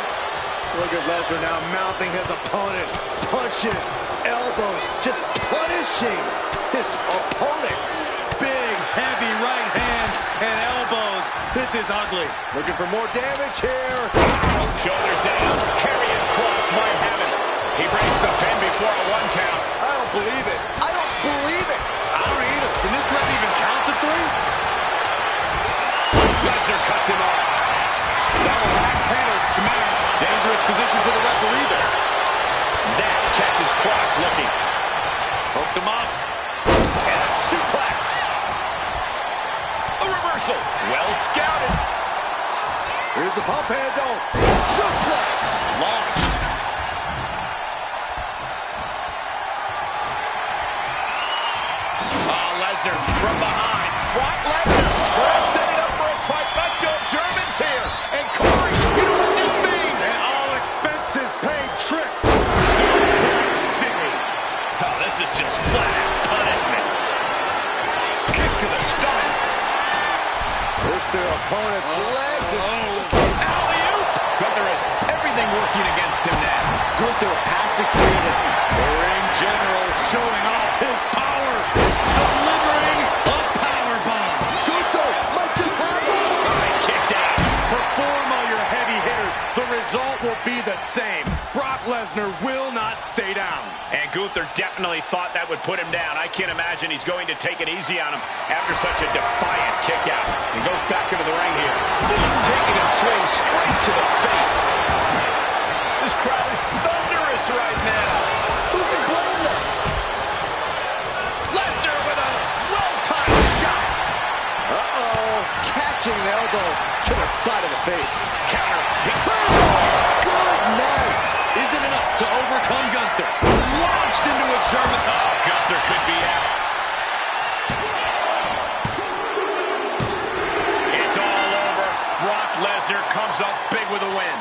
Look at Lesnar now mounting his opponent. Punches, elbows, just punishing his opponent. Big, heavy right hands and elbows. This is ugly. Looking for more damage here. Shoulders down. Carrying Cross might have it. He breaks the pin before a 1 count. I don't believe it. I don't believe it. I don't either. Can this ref even count to 3? Lesnar cuts him off. Double axe handle smash. Dangerous position for the referee there. That catches Cross looking. Hooked him up. And a suplex. A reversal. Well scouted. Here's the pump handle. Suplex. Launched. Lesnar from behind. Brock Lesnar. Perhaps setting up for a trifecta of Germans here. And Corey, you know what this means. An all-expenses paid trip. Suplex City. Oh, this is just flat-out punishment. Kick to the stomach. Push their opponent's legs. Alley-oop. Gunther has everything working against him now. Gunther has to create it. The ring general showing off his power. Delivering a powerbomb. Gunther might just have it. Kicked out. Perform all your heavy hitters. The result will be the same. Brock Lesnar will not stay down. And Gunther definitely thought that would put him down. I can't imagine he's going to take it easy on him after such a defiant kick out. He goes back into the ring here. Taking a swing straight to the face. This crowd is thunderous right now. Who can blame them? Lesnar with a well-timed shot. Uh-oh. Catching an elbow to the side of the face. Counter. Good night. Is it enough to overcome Gunther? Launched into a German. Oh, Gunther could be out. It's all over. Brock Lesnar comes up big with a win.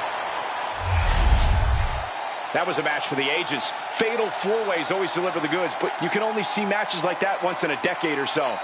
That was a match for the ages. Fatal four-ways always deliver the goods, but you can only see matches like that once in a decade or so.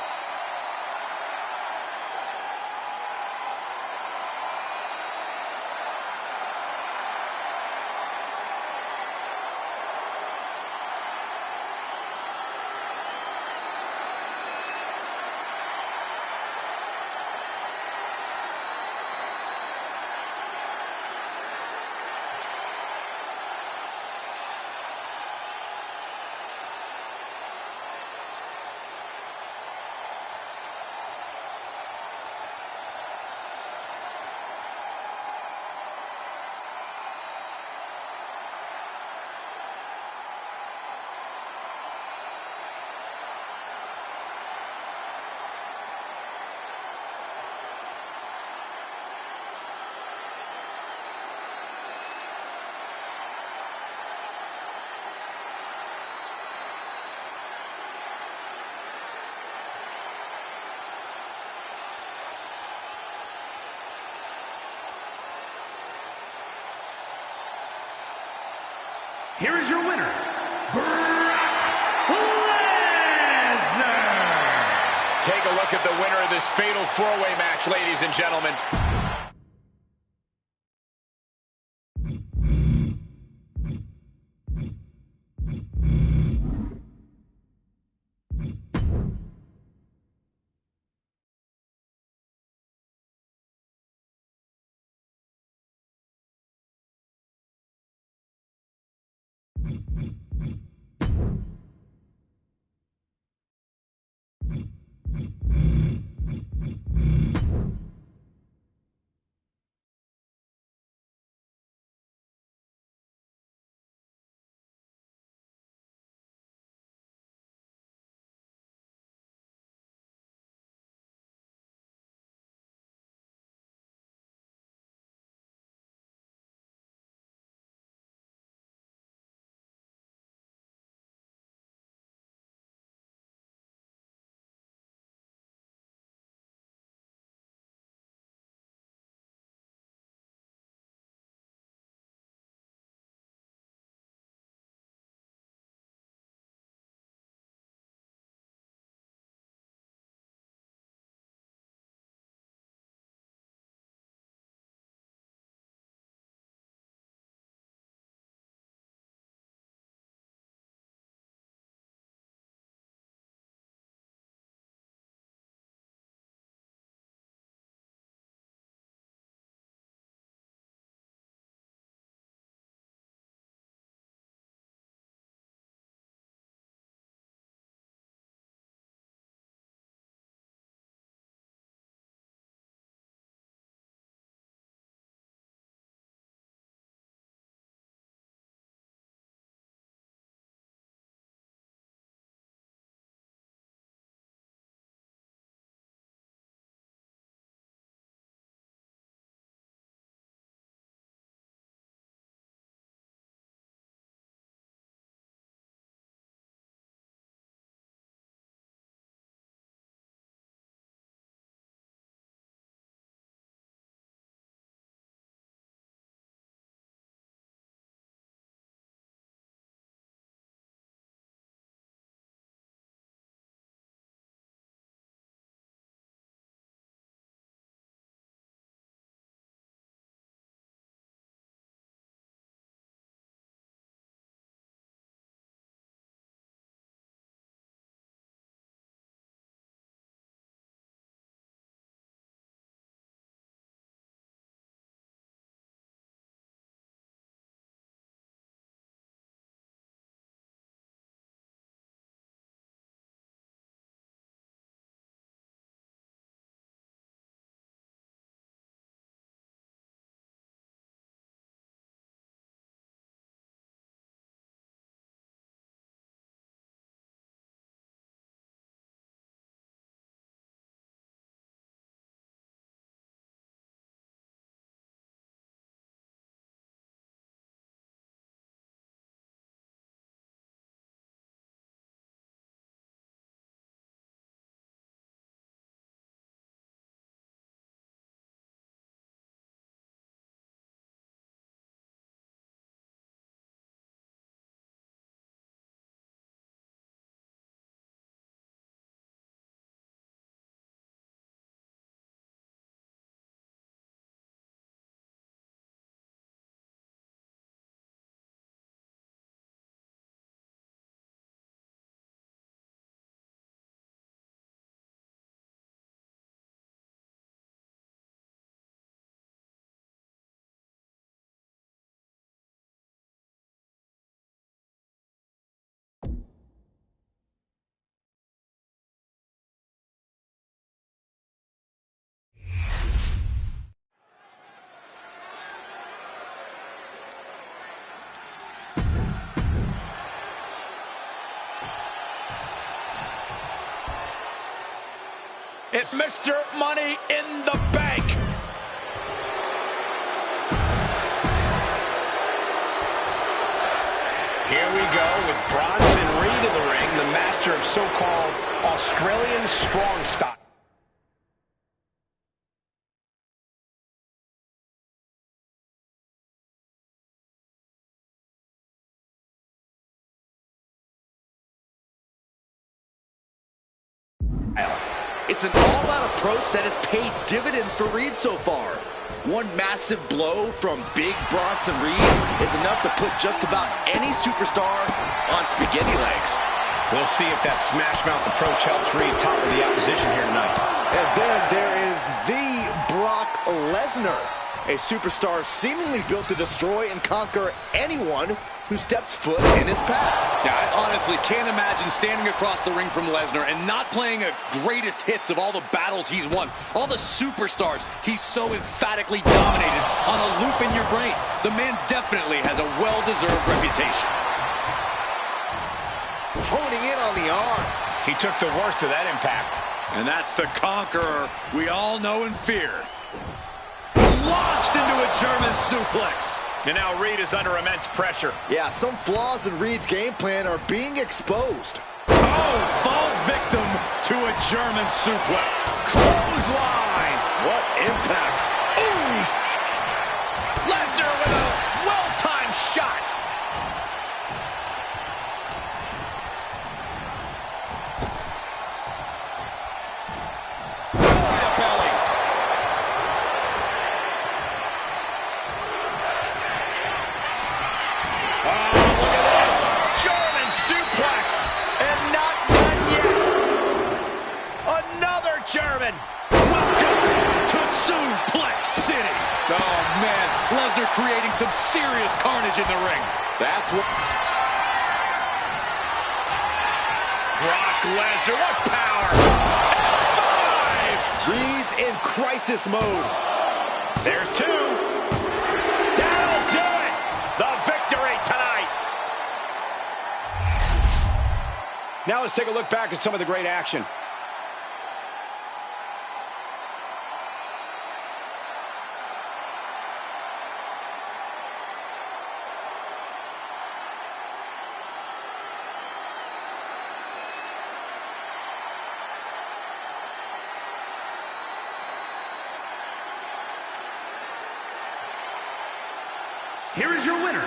Here is your winner, Brock Lesnar. Take a look at the winner of this fatal four-way match, ladies and gentlemen. this. Mr. Money in the Bank. Here we go with Bronson Reed in the ring, the master of so-called Australian strong style. It's an all-out approach that has paid dividends for Reed so far. One massive blow from Big Bronson Reed is enough to put just about any superstar on spaghetti legs. We'll see if that smash mouth approach helps Reed topple the opposition here tonight. And then there is the Brock Lesnar, a superstar seemingly built to destroy and conquer anyone who steps foot in his path. Yeah, I honestly can't imagine standing across the ring from Lesnar and not playing a greatest hits of all the battles he's won, all the superstars he's so emphatically dominated on a loop in your brain. The man definitely has a well-deserved reputation. Honing in on the arm. He took the worst of that impact. And that's the conqueror we all know and fear. Launched into a German suplex. And now Reed is under immense pressure. Yeah, some flaws in Reed's game plan are being exposed. Oh, falls victim to a German suplex. Clothesline. What impact. Ooh. Lesnar with a well-timed shot. Belly. Suplex, and not done yet. Another German. Welcome to Suplex City. Oh, man. Lesnar creating some serious carnage in the ring. That's what... Brock Lesnar, what power. F5. Reed's in crisis mode. There's two. That'll do it. The victory tonight. Now let's take a look back at some of the great action. Here is your winner,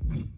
fight.